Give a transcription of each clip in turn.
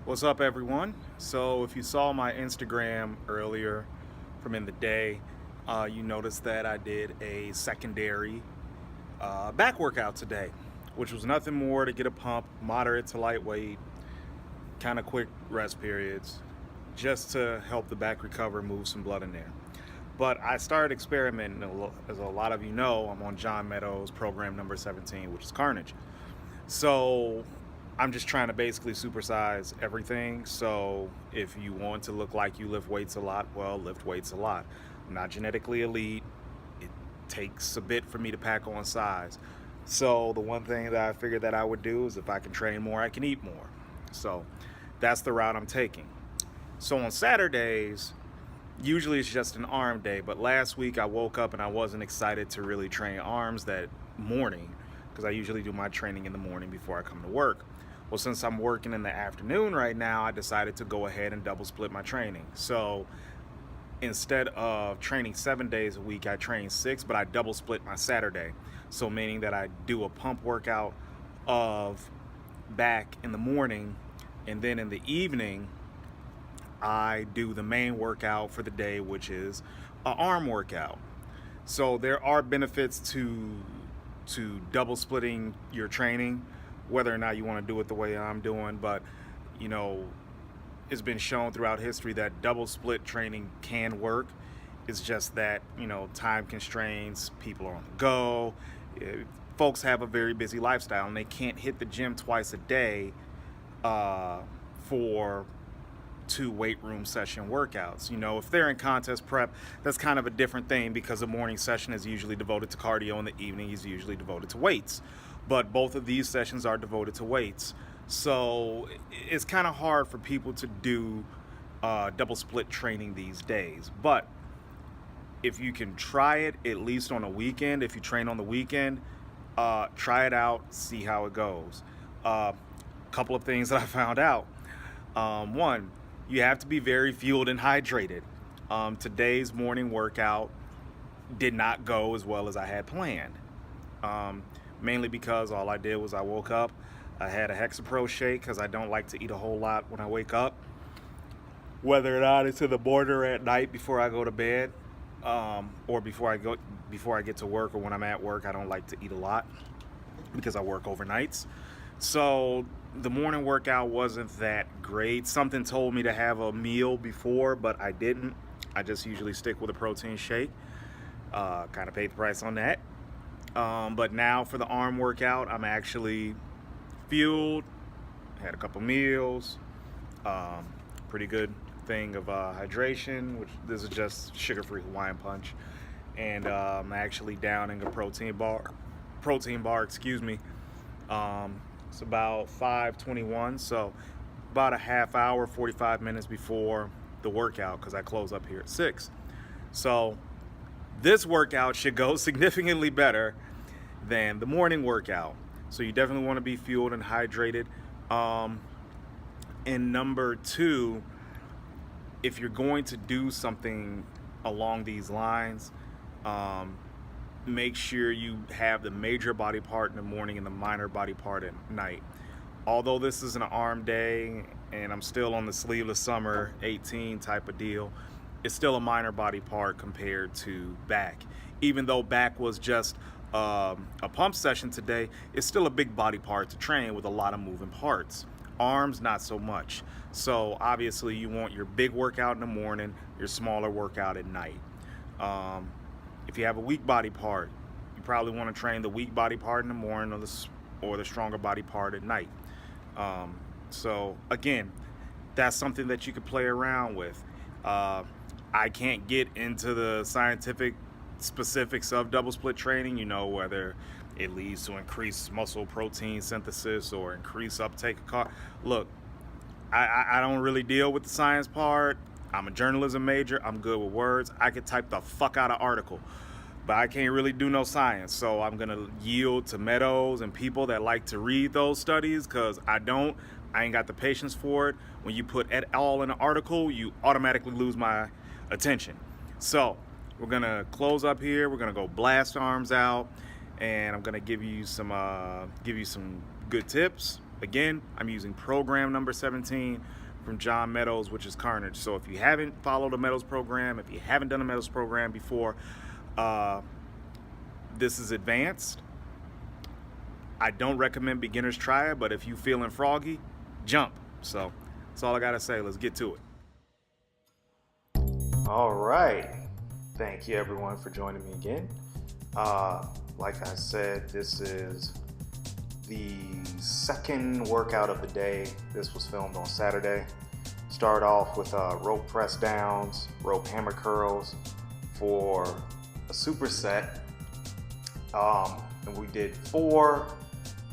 What's up, everyone? So, if you saw my Instagram earlier from in the day, you noticed that I did a secondary back workout today, which was nothing more to get a pump, moderate to lightweight, kind of quick rest periods, just to help the back recover, move some blood in there. But I started experimenting. As a lot of you know, I'm on John Meadows program number 17, which is Carnage. So I'm just trying to basically supersize everything. So if you want to look like you lift weights a lot, well, lift weights a lot. I'm not genetically elite. It takes a bit for me to pack on size. So the one thing that I figured that I would do is if I can train more, I can eat more. So that's the route I'm taking. So on Saturdays, usually it's just an arm day, but last week I woke up and I wasn't excited to really train arms that morning because I usually do my training in the morning before I come to work. Well, since I'm working in the afternoon right now, I decided to go ahead and double split my training. So instead of training 7 days a week, I train 6, but I double split my Saturday. So meaning that I do a pump workout of back in the morning, and then in the evening, I do the main workout for the day, which is an arm workout. So there are benefits to double splitting your training, whether or not you want to do it the way I'm doing. But you know, it's been shown throughout history that double split training can work. It's just that, time constraints, people are on the go, folks have a very busy lifestyle and they can't hit the gym twice a day for 2 weight room session workouts. If they're in contest prep, that's kind of a different thing because the morning session is usually devoted to cardio and the evening is usually devoted to weights. But both of these sessions are devoted to weights. So it's kind of hard for people to do double split training these days. But if you can try it, at least on a weekend, if you train on the weekend, try it out, see how it goes. Couple of things that I found out. One, you have to be very fueled and hydrated. Today's morning workout did not go as well as I had planned. Mainly because all I did was I woke up, I had a Hexapro shake because I don't like to eat a whole lot when I wake up. Whether or not it's in the morning or at night before I go to bed, or before I get to work or when I'm at work, I don't like to eat a lot because I work overnights. So the morning workout wasn't that great. Something told me to have a meal before, but I didn't. I just usually stick with a protein shake. Kind of paid the price on that. But now for the arm workout, I'm actually fueled. Had a couple meals. Pretty good thing of hydration, which this is just sugar-free Hawaiian punch. And I'm actually downing a protein bar, excuse me. It's about 5:21, so about a half hour, 45 minutes before the workout because I close up here at 6. So this workout should go significantly better than the morning workout. So you definitely want to be fueled and hydrated. And number 2, if you're going to do something along these lines, make sure you have the major body part in the morning and the minor body part at night. Although this is an arm day and I'm still on the sleeveless summer 18 type of deal, it's still a minor body part compared to back. Even though back was just a pump session today, it's still a big body part to train with a lot of moving parts. Arms, not so much. So obviously you want your big workout in the morning, your smaller workout at night. If you have a weak body part, you probably want to train the weak body part in the morning or the stronger body part at night. So again, that's something that you could play around with. I can't get into the scientific specifics of double split training, whether it leads to increased muscle protein synthesis or increased uptake of carb. Look, I don't really deal with the science part. I'm a journalism major. I'm good with words. I could type the fuck out of article, but I can't really do no science. So I'm going to yield to Meadows and people that like to read those studies because I ain't got the patience for it. When you put et al. In an article, you automatically lose my attention. So we're going to close up here. We're going to go blast arms out, and I'm going to give you some good tips Again, I'm using program number 17 from John Meadows, which is Carnage. So if you haven't followed a Meadows program, if you haven't done a Meadows program before, this is advanced. I don't recommend beginners try it, but if you feeling froggy, jump. So that's all I gotta say. Let's get to it. All right. Thank you everyone for joining me again. Like I said, this is the second workout of the day. This was filmed on Saturday. Start off with rope press downs, rope hammer curls for a superset. And we did 4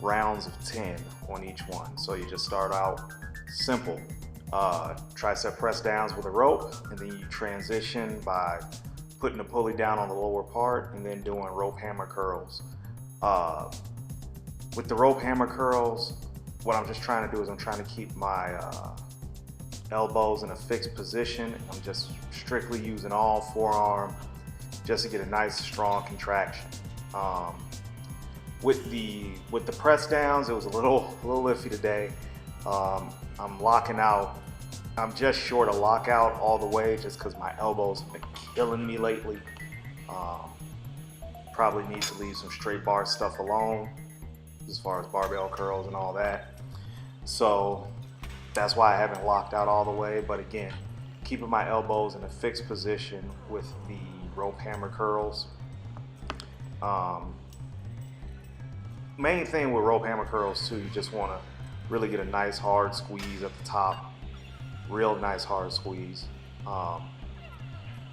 rounds of 10 on each one. So you just start out simple. Tricep press downs with a rope, and then you transition by putting the pulley down on the lower part and then doing rope hammer curls. With the rope hammer curls, what I'm just trying to do is I'm trying to keep my elbows in a fixed position. I'm just strictly using all forearm just to get a nice strong contraction. With the press downs, it was a little iffy today. I'm locking out. I'm just short of lockout all the way just because my elbows have been killing me lately. Probably need to leave some straight bar stuff alone as far as barbell curls and all that. So that's why I haven't locked out all the way. But again, keeping my elbows in a fixed position with the rope hammer curls. Main thing with rope hammer curls too, you just want to really get a nice hard squeeze at the top. Real nice hard squeeze.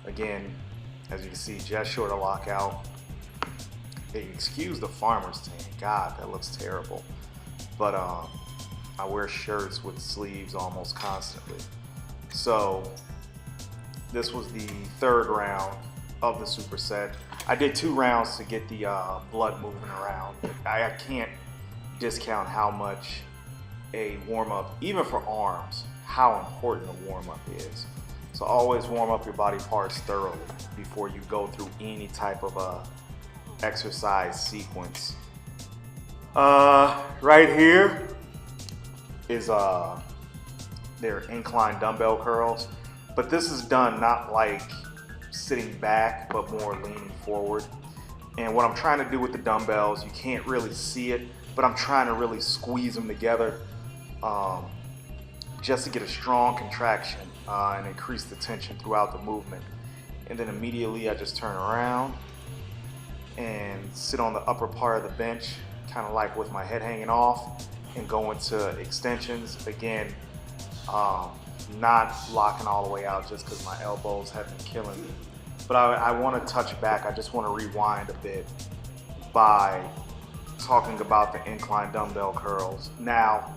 Again, as you can see, just short of lockout. Hey, excuse the farmer's tan. God, that looks terrible. But I wear shirts with sleeves almost constantly. So this was the 3rd round of the superset. I did 2 rounds to get the blood moving around. I can't discount how much a warm-up, even for arms, how important a warm-up is. So always warm up your body parts thoroughly before you go through any type of exercise sequence. Right here is their incline dumbbell curls, but this is done not like sitting back, but more leaning forward. And what I'm trying to do with the dumbbells, you can't really see it, but I'm trying to really squeeze them together just to get a strong contraction and increase the tension throughout the movement. And then immediately I just turn around and sit on the upper part of the bench, kind of like with my head hanging off, and go into extensions. Again, not locking all the way out just because my elbows have been killing me. But I want to touch back. I just want to rewind a bit by talking about the incline dumbbell curls. Now,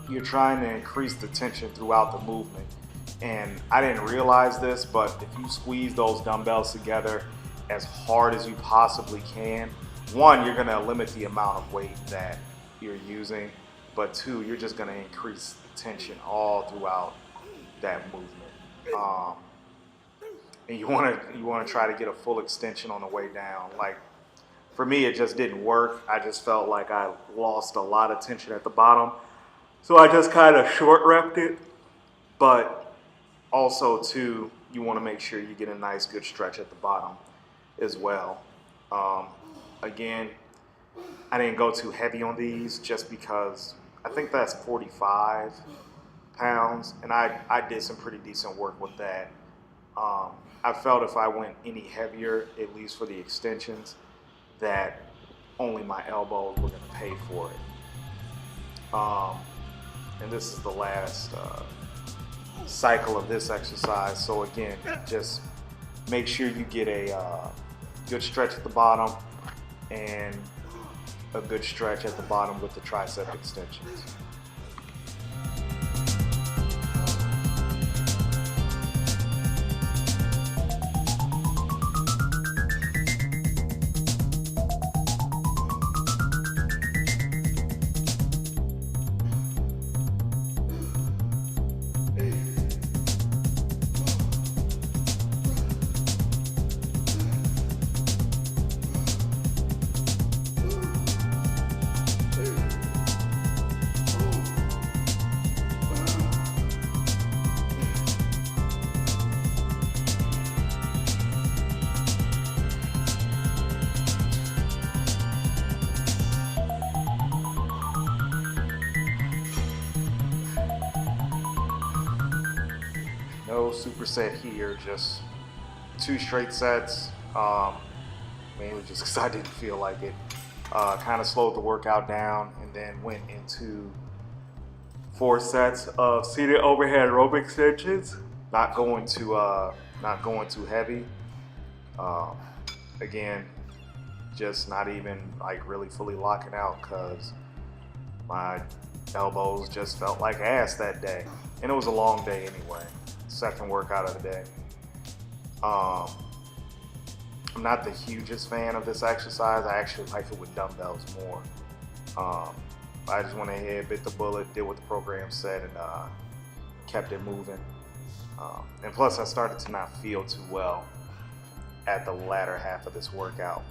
you're trying to increase the tension throughout the movement. And I didn't realize this, but if you squeeze those dumbbells together as hard as you possibly can, 1, you're going to limit the amount of weight that you're using, but 2, you're just going to increase the tension all throughout that movement. And you want to try to get a full extension on the way down. Like for me, it just didn't work. I just felt like I lost a lot of tension at the bottom, so I just kind of short repped it. But also too, you want to make sure you get a nice good stretch at the bottom as well. Again, I didn't go too heavy on these just because I think that's 45 pounds, and I did some pretty decent work with that. I felt if I went any heavier, at least for the extensions, that only my elbows were going to pay for it. And this is the last cycle of this exercise. So again, just make sure you get a good stretch at the bottom and a good stretch at the bottom with the tricep extensions. no superset here, just 2 straight sets, mainly just because I didn't feel like it. Kind of slowed the workout down, and then went into 4 sets of seated overhead rope extensions. Not going too heavy. Again, just not even like really fully locking out because my elbows just felt like ass that day, and it was a long day anyway. Second workout of the day. I'm not the hugest fan of this exercise. I actually like it with dumbbells more. I just went ahead, bit the bullet, did what the program said, and kept it moving. And plus, I started to not feel too well at the latter half of this workout.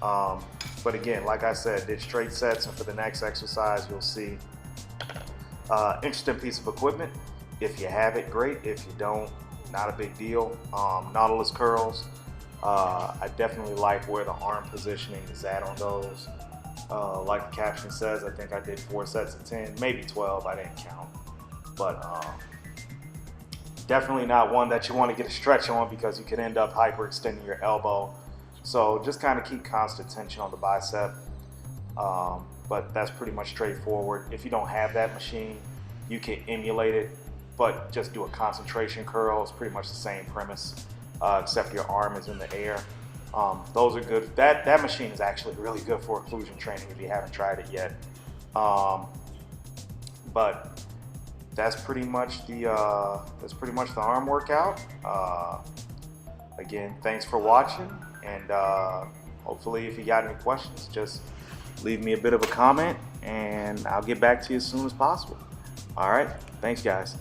But again, like I said, did straight sets, and for the next exercise, you'll see interesting piece of equipment. If you have it, great. If you don't, not a big deal. Nautilus curls. I definitely like where the arm positioning is at on those. Like the caption says, I think I did 4 sets of 10, maybe 12, I didn't count. But definitely not one that you want to get a stretch on because you could end up hyperextending your elbow. So just kind of keep constant tension on the bicep. But that's pretty much straightforward. If you don't have that machine, you can emulate it, but just do a concentration curl. It's pretty much the same premise, except your arm is in the air. Those are good. That machine is actually really good for occlusion training if you haven't tried it yet. But that's pretty much the arm workout. Again, thanks for watching, and hopefully if you got any questions, just leave me a bit of a comment and I'll get back to you as soon as possible. All right, thanks guys.